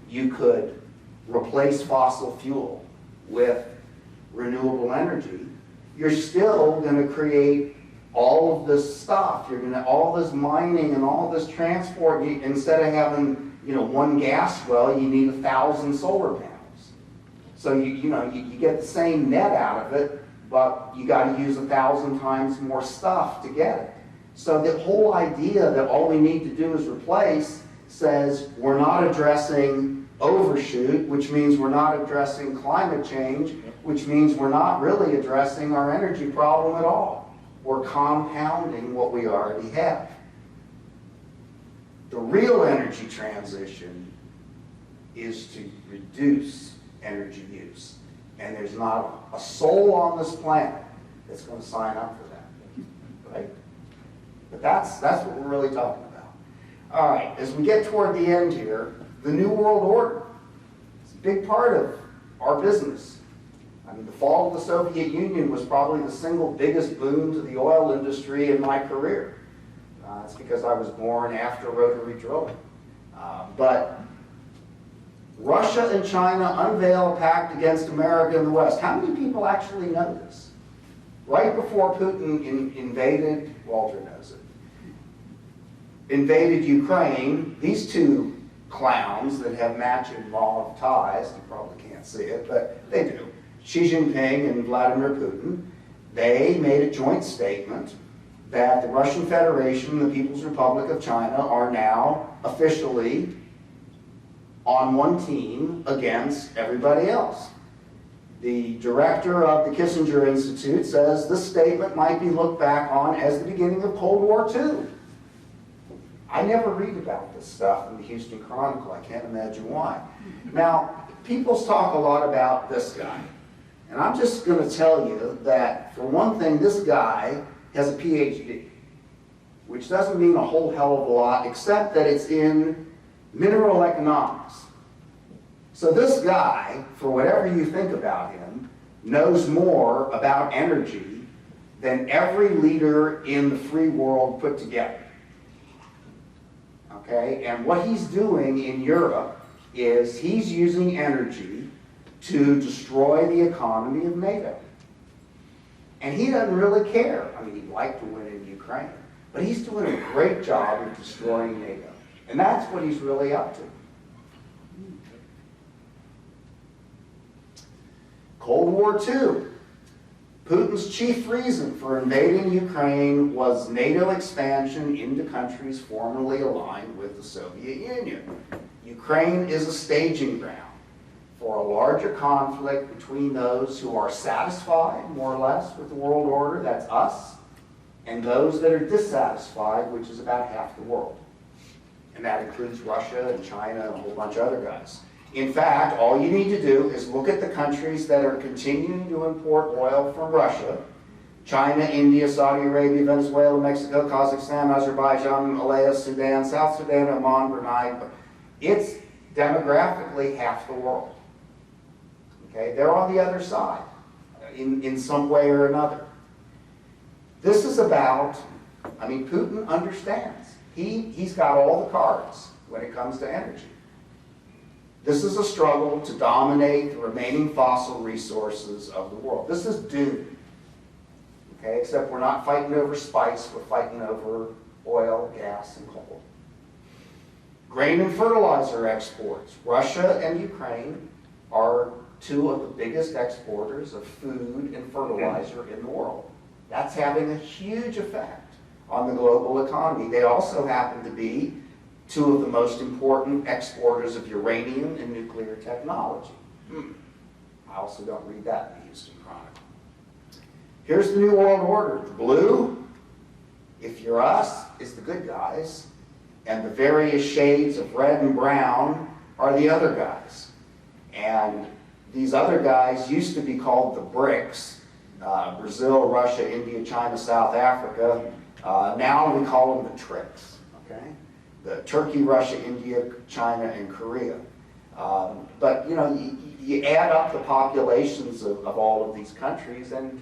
you could replace fossil fuel with renewable energy, you're still going to create all of this stuff. You're going to all this mining and all this transport. Instead of having, you know, one gas well, you need 1,000 solar panels. So you get the same net out of it, but you got to use 1,000 times more stuff to get it. So the whole idea that all we need to do is replace says we're not addressing overshoot, which means we're not addressing climate change, which means we're not really addressing our energy problem at all. We're compounding what we already have. The real energy transition is to reduce energy use. And there's not a soul on this planet that's going to sign up for that, right? But that's what we're really talking about. All right, as we get toward the end here, the New World Order. It's a big part of our business. I mean, the fall of the Soviet Union was probably the single biggest boon to the oil industry in my career. It's because I was born after rotary drilling. But Russia and China unveil a pact against America and the West. How many people actually know this? Right before Putin invaded, Walter knows it, invaded Ukraine, these two clowns that have matching mauve ties, you probably can't see it, but they do, Xi Jinping and Vladimir Putin, they made a joint statement that the Russian Federation and the People's Republic of China are now officially on one team against everybody else. The director of the Kissinger Institute says this statement might be looked back on as the beginning of Cold War II. I never read about this stuff in the Houston Chronicle. I can't imagine why. Now, people talk a lot about this guy. And I'm just going to tell you that, for one thing, this guy has a PhD, which doesn't mean a whole hell of a lot, except that it's in mineral economics. So this guy, for whatever you think about him, knows more about energy than every leader in the free world put together. Okay? And what he's doing in Europe is he's using energy to destroy the economy of NATO. And he doesn't really care. I mean, he'd like to win in Ukraine, but he's doing a great job of destroying NATO. And that's what he's really up to. Cold War II. Putin's chief reason for invading Ukraine was NATO expansion into countries formerly aligned with the Soviet Union. Ukraine is a staging ground for a larger conflict between those who are satisfied, more or less, with the world order, that's us, and those that are dissatisfied, which is about half the world. And that includes Russia and China and a whole bunch of other guys. In fact, all you need to do is look at the countries that are continuing to import oil from Russia: China, India, Saudi Arabia, Venezuela, Mexico, Kazakhstan, Azerbaijan, Malaya, Sudan, South Sudan, Oman, Brunei. It's demographically half the world. Okay, they're on the other side in some way or another. This is about, I mean, Putin understands. He's got all the cards when it comes to energy. This is a struggle to dominate the remaining fossil resources of the world. This is doom. Okay, except we're not fighting over spice, we're fighting over oil, gas, and coal. Grain and fertilizer exports. Russia and Ukraine are two of the biggest exporters of food and fertilizer in the world. That's having a huge effect on the global economy. They also happen to be two of the most important exporters of uranium and nuclear technology. I also don't read that in the Houston Chronicle. Here's the New World Order. The blue, if you're us, is the good guys, and the various shades of red and brown are the other guys. And these other guys used to be called the BRICS, Brazil, Russia, India, China, South Africa. Now we call them the TRICS, okay? The Turkey, Russia, India, China, and Korea. But you know, you add up the populations of all of these countries, and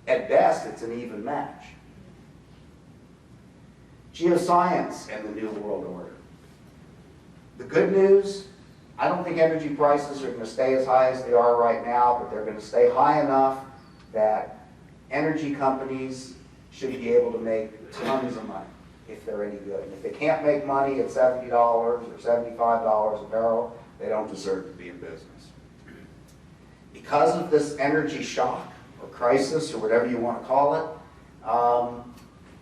at best, it's an even match. Geoscience and the New World Order. The good news, I don't think energy prices are going to stay as high as they are right now, but they're going to stay high enough that energy companies should be able to make tons of money if they're any good. And if they can't make money at $70 or $75 a barrel, they don't deserve to be in business. Because of this energy shock or crisis or whatever you want to call it,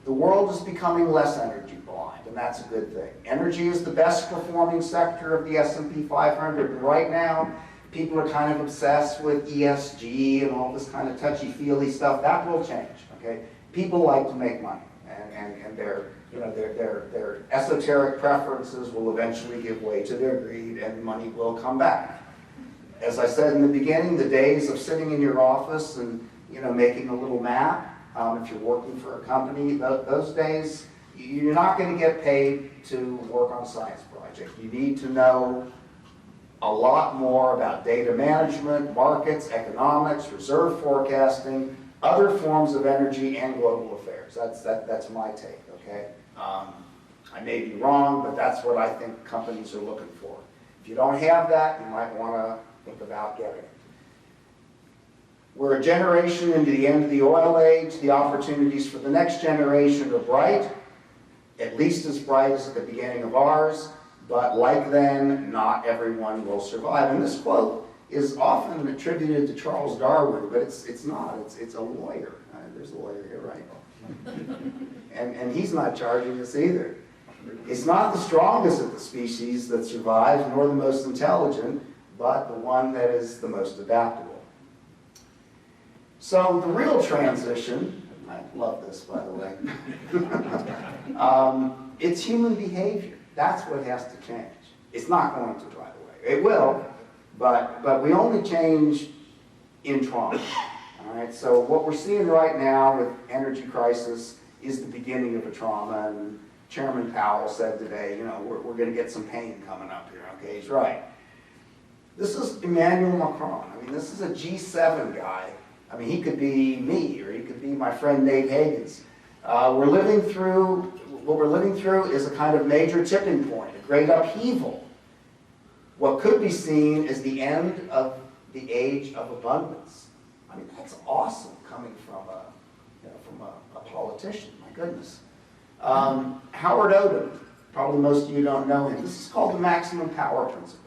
the world is becoming less energy blind, and that's a good thing. Energy is the best performing sector of the S&P 500, and right now people are kind of obsessed with ESG and all this kind of touchy-feely stuff. That will change, okay? People like to make money, and their esoteric preferences will eventually give way to their greed, and money will come back. As I said in the beginning, the days of sitting in your office and making a little map, if you're working for a company, those days, you're not going to get paid to work on a science project. You need to know a lot more about data management, markets, economics, reserve forecasting, other forms of energy, and global affairs. That's my take, okay? I may be wrong, but that's what I think companies are looking for. If you don't have that, you might want to think about getting it. We're a generation into the end of the oil age. The opportunities for the next generation are bright, at least as bright as at the beginning of ours, but like then, not everyone will survive. And this quote is often attributed to Charles Darwin, but it's not. It's a lawyer. There's a lawyer here, right? and he's not charging us either. It's not the strongest of the species that survives, nor the most intelligent, but the one that is the most adaptable. So the real transition, I love this, by the way, it's human behavior. That's what has to change. It's not going to, by the way. It will, but we only change in trauma. All right. So what we're seeing right now with energy crisis is the beginning of a trauma. And Chairman Powell said today, we're going to get some pain coming up here. Okay, he's right. This is Emmanuel Macron. I mean, this is a G7 guy. I mean, he could be me, or he could be my friend Nate Higgins. What we're living through is a kind of major tipping point, a great upheaval. What could be seen as the end of the age of abundance. I mean, that's awesome coming from a politician, my goodness. Howard Odom, probably most of you don't know him. This is called the maximum power principle.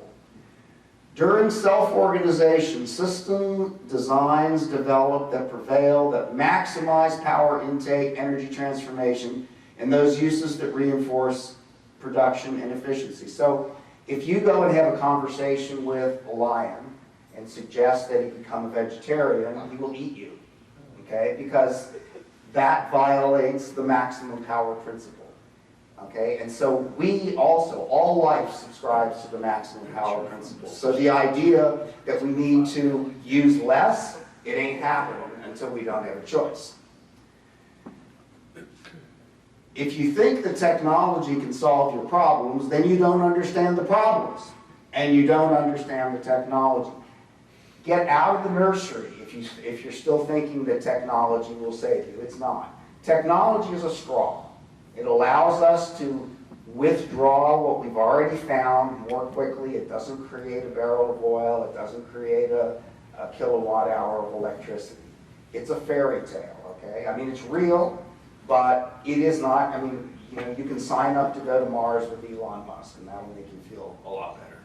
During self-organization, system designs develop that prevail, that maximize power intake, energy transformation, and those uses that reinforce production and efficiency. So if you go and have a conversation with a lion and suggest that he become a vegetarian, he will eat you, okay? Because that violates the maximum power principle. Okay, and so we also, all life subscribes to the maximum power principle. So the idea that we need to use less, it ain't happening until we don't have a choice. If you think that technology can solve your problems, then you don't understand the problems, and you don't understand the technology. Get out of the nursery if you're still thinking that technology will save you. It's not. Technology is a straw. It allows us to withdraw what we've already found more quickly. It doesn't create a barrel of oil. It doesn't create a kilowatt hour of electricity. It's a fairy tale, okay? I mean, it's real, but it is not. I mean, you know, you can sign up to go to Mars with Elon Musk, and that'll make you feel a lot better.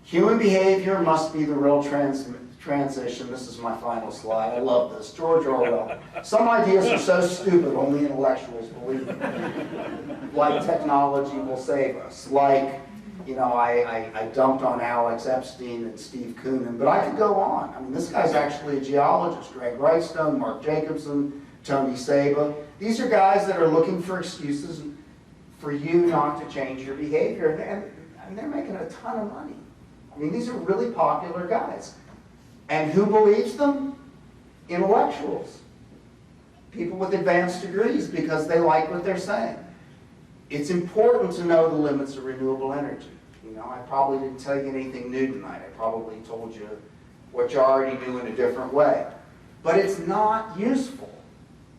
Human behavior must be the real transition. This is my final slide. I love this. George Orwell. Some ideas are so stupid, only intellectuals believe them. Like technology will save us. Like, you know, I dumped on Alex Epstein and Steve Koonin, but I could go on. I mean, this guy's actually a geologist. Greg Wrightstone, Mark Jacobson, Tony Saba. These are guys that are looking for excuses for you not to change your behavior, and they're making a ton of money. I mean, these are really popular guys. And who believes them? Intellectuals. People with advanced degrees, because they like what they're saying. It's important to know the limits of renewable energy. You know, I probably didn't tell you anything new tonight. I probably told you what you already knew in a different way. But it's not useful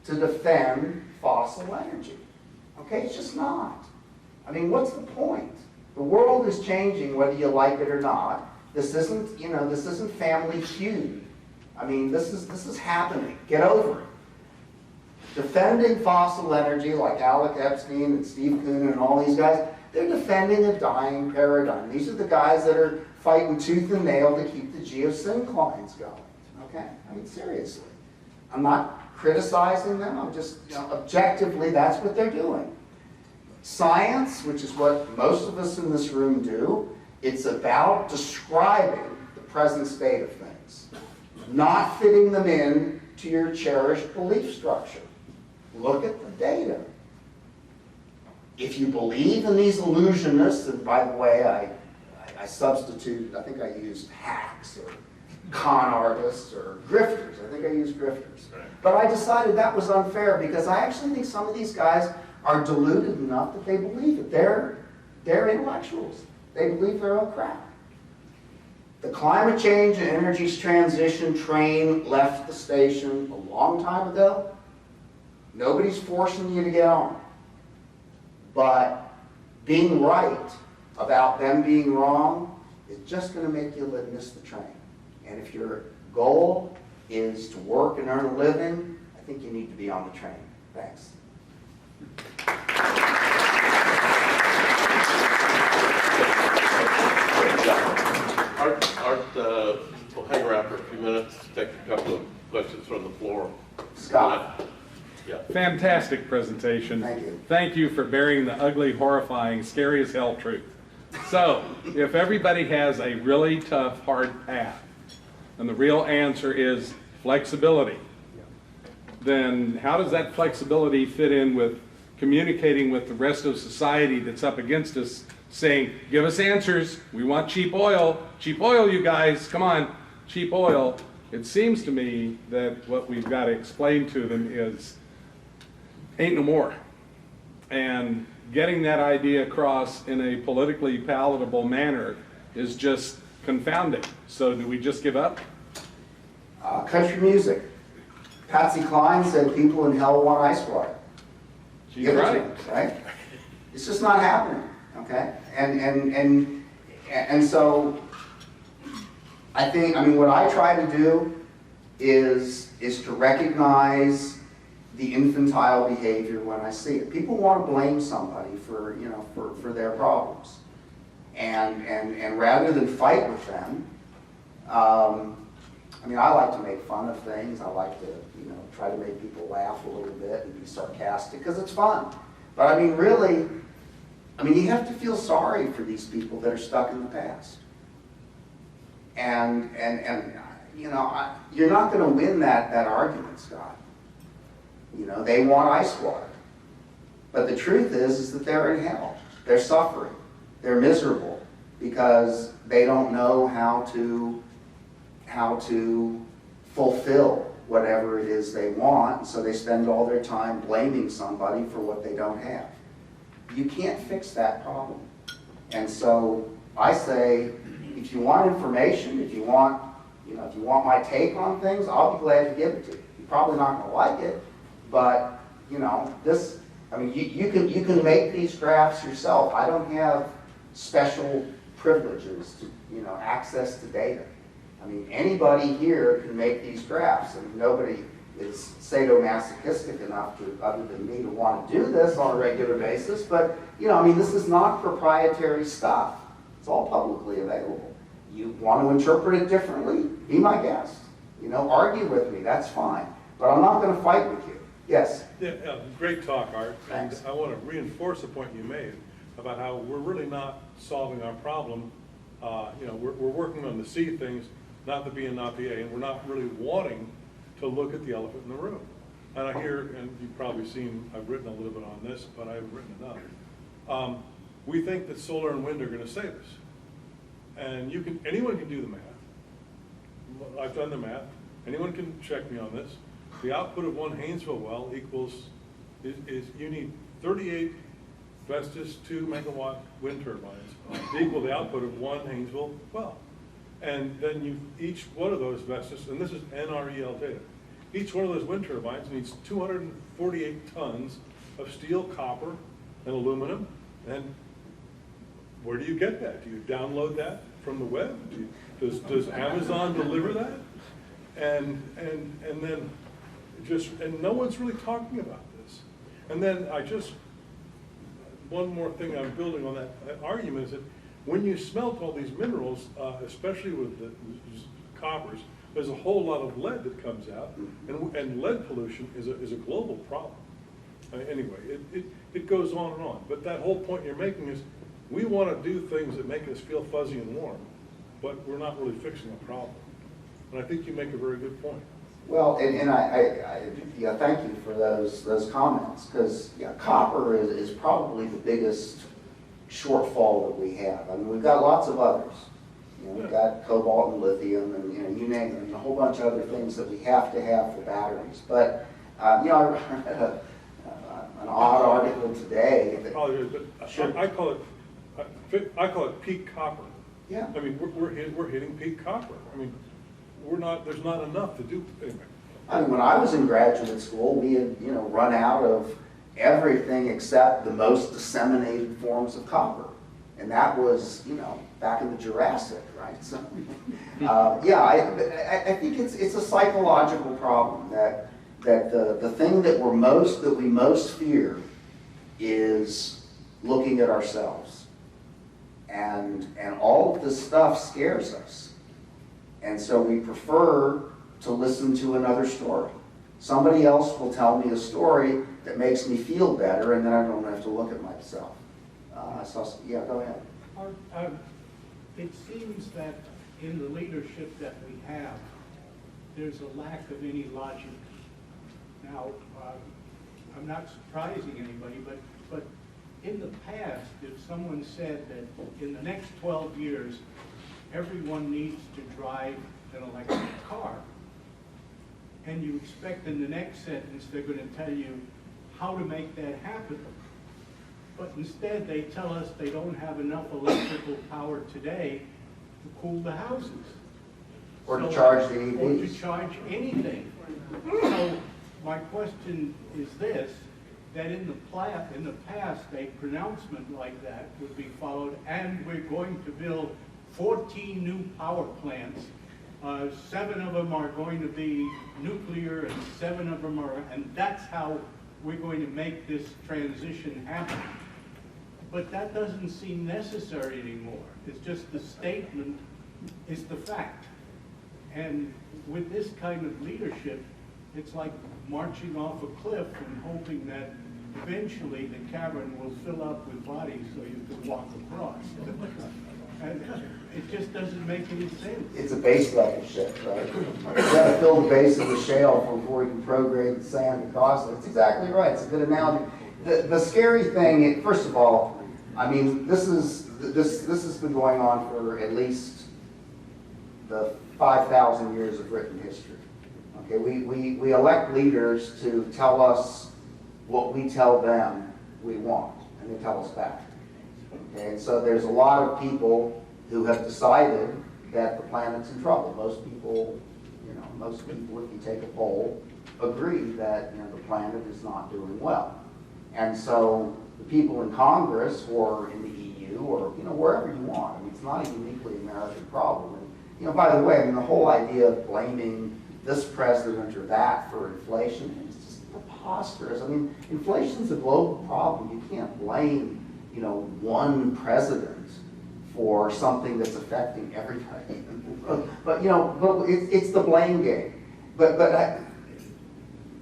to defend fossil energy. Okay, it's just not. I mean, what's the point? The world is changing whether you like it or not. This isn't, you know, this isn't Family Feud. I mean, this is happening. Get over it. Defending fossil energy like Alex Epstein and Steve Koonin and all these guys, they're defending a dying paradigm. These are the guys that are fighting tooth and nail to keep the geosynclines going. Okay? I mean, seriously. I'm not criticizing them. I'm just, you know, objectively, that's what they're doing. Science, which is what most of us in this room do, it's about describing the present state of things, not fitting them in to your cherished belief structure. Look at the data. If you believe in these illusionists, and by the way, I substituted, I think I used hacks or con artists or grifters. I think I used grifters. But I decided that was unfair because I actually think some of these guys are deluded enough that they believe it. They're intellectuals. They believe their own crap. The climate change and energy transition train left the station a long time ago. Nobody's forcing you to get on. But being right about them being wrong is just going to make you miss the train. And if your goal is to work and earn a living, I think you need to be on the train. Thanks. Art, we'll hang around for a few minutes, take a couple of questions from the floor. Scott. Yeah. Fantastic presentation. Thank you. Thank you for bearing the ugly, horrifying, scary as hell truth. So, if everybody has a really tough, hard path, and the real answer is flexibility, then how does that flexibility fit in with communicating with the rest of society that's up against us, saying, give us answers, we want cheap oil, you guys, come on, cheap oil. It seems to me that what we've got to explain to them is, ain't no more. And getting that idea across in a politically palatable manner is just confounding. So do we just give up? Country music. Patsy Cline said people in hell want ice water. She's right. Right? It's just not happening. Okay? And so I think, I mean, what I try to do is to recognize the infantile behavior when I see it. People want to blame somebody for, you know, for their problems. And rather than fight with them, I mean, I like to make fun of things. I like to, you know, try to make people laugh a little bit and be sarcastic because it's fun. But I mean, really, I mean, you have to feel sorry for these people that are stuck in the past. And you know, you're not going to win that argument, Scott. You know, they want ice water. But the truth is that they're in hell. They're suffering. They're miserable because they don't know how to fulfill whatever it is they want, so they spend all their time blaming somebody for what they don't have. You can't fix that problem. And so I say, if you want information, if you want my take on things, I'll be glad to give it to you. You're probably not going to like it, but you know, this I mean, you can make these graphs yourself. I don't have special privileges to, access to data. I mean, anybody here can make these graphs, and nobody is sadomasochistic enough to, other than me, to want to do this on a regular basis. But, I mean, this is not proprietary stuff. It's all publicly available. You want to interpret it differently? Be my guest. Argue with me. That's fine. But I'm not going to fight with you. Yes? Yeah, great talk, Art. And Thanks. I want to reinforce the point you made about how we're really not solving our problem. We're working on the C things, not the B and not the A, and we're not really wanting to look at the elephant in the room. And I hear, and you've probably seen, I've written a little bit on this, but I haven't written enough. We think that solar and wind are going to save us. And anyone can do the math. I've done the math. Anyone can check me on this. The output of one Haynesville well is you need 38 Vestas 2 megawatt wind turbines to equal the output of one Haynesville well. And then each one of those Vestas, and this is NREL data, each one of those wind turbines needs 248 tons of steel, copper, and aluminum. And where do you get that? Do you download that from the web? Does Amazon deliver that? And then and no one's really talking about this. And then one more thing I'm building on that argument is that when you smelt all these minerals, especially with the coppers, there's a whole lot of lead that comes out, and lead pollution is a global problem. Anyway, it goes on and on. But that whole point you're making is we want to do things that make us feel fuzzy and warm, but we're not really fixing a problem. And I think you make a very good point. Well, and I thank you for those comments, because copper is probably the biggest shortfall that we have. I mean, we've got lots of others. We've got cobalt and lithium, and you name it, and a whole bunch of other things that we have to have for batteries. But I read an odd article today. Sure. I call it peak copper. Yeah. I mean, we're hitting peak copper. I mean, there's not enough to do anyway. I mean, when I was in graduate school, we had run out of everything except the most disseminated forms of copper, and that was back in the Jurassic, right? So I think it's a psychological problem that the thing that we most fear is looking at ourselves, and all of this stuff scares us. And so we prefer to listen to another story. Somebody else will tell me a story that makes me feel better, and then I don't have to look at myself. Yeah, go ahead. It seems that in the leadership that we have, there's a lack of any logic. Now, I'm not surprising anybody, but in the past, if someone said that in the next 12 years, everyone needs to drive an electric car, and you expect in the next sentence they're going to tell you how to make that happen. But instead they tell us they don't have enough electrical power today to cool the houses. Or to charge the EVs. Or to charge anything. So my question is this, that in the past a pronouncement like that would be followed, and we're going to build 14 new power plants. 7 of them are going to be nuclear, and 7 of them are, and that's how we're going to make this transition happen. But that doesn't seem necessary anymore. It's just the statement is the fact. And with this kind of leadership, it's like marching off a cliff and hoping that eventually the cavern will fill up with bodies so you can walk across. And it just doesn't make any sense. It's a base level shift, right? You got to fill the base of the shale before you can prograde the sand across it. It's exactly right. It's a good analogy. The scary thing, first of all, I mean, this has been going on for at least the 5,000 years of written history. Okay, we elect leaders to tell us what we tell them we want, and they tell us back. Okay, and so there's a lot of people who have decided that the planet's in trouble. Most people, if you take a poll, agree that the planet is not doing well. And so the people in Congress or in the EU or, you know, wherever you want, I mean, it's not a uniquely American problem. And, you know, by the way, I mean, the whole idea of blaming this president or that for inflation is just preposterous. I mean, inflation's a global problem. You can't blame, you know, one president for something that's affecting everybody. But you know, it's the blame game. But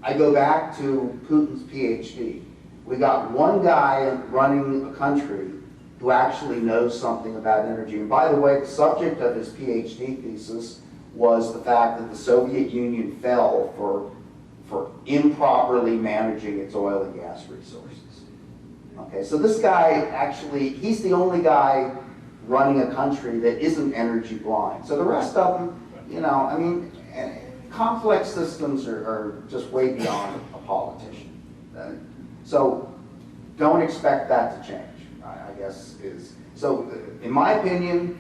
I go back to Putin's PhD. We got one guy running a country who actually knows something about energy. And by the way, the subject of his PhD thesis was the fact that the Soviet Union fell for improperly managing its oil and gas resources. Okay, so this guy actually, he's the only guy running a country that isn't energy blind. So the rest of them, you know, I mean, complex systems are just way beyond a politician. So don't expect that to change, I guess is. So in my opinion,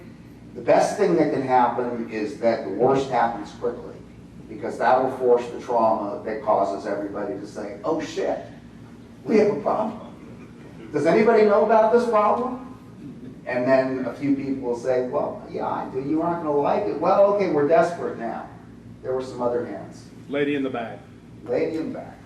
the best thing that can happen is that the worst happens quickly, because that will force the trauma that causes everybody to say, oh shit, we have a problem. Does anybody know about this problem? And then a few people will say, well, yeah, I do. You're not going to like it. Well, okay, we're desperate now. There were some other hands. Lady in the back. Lady in the back.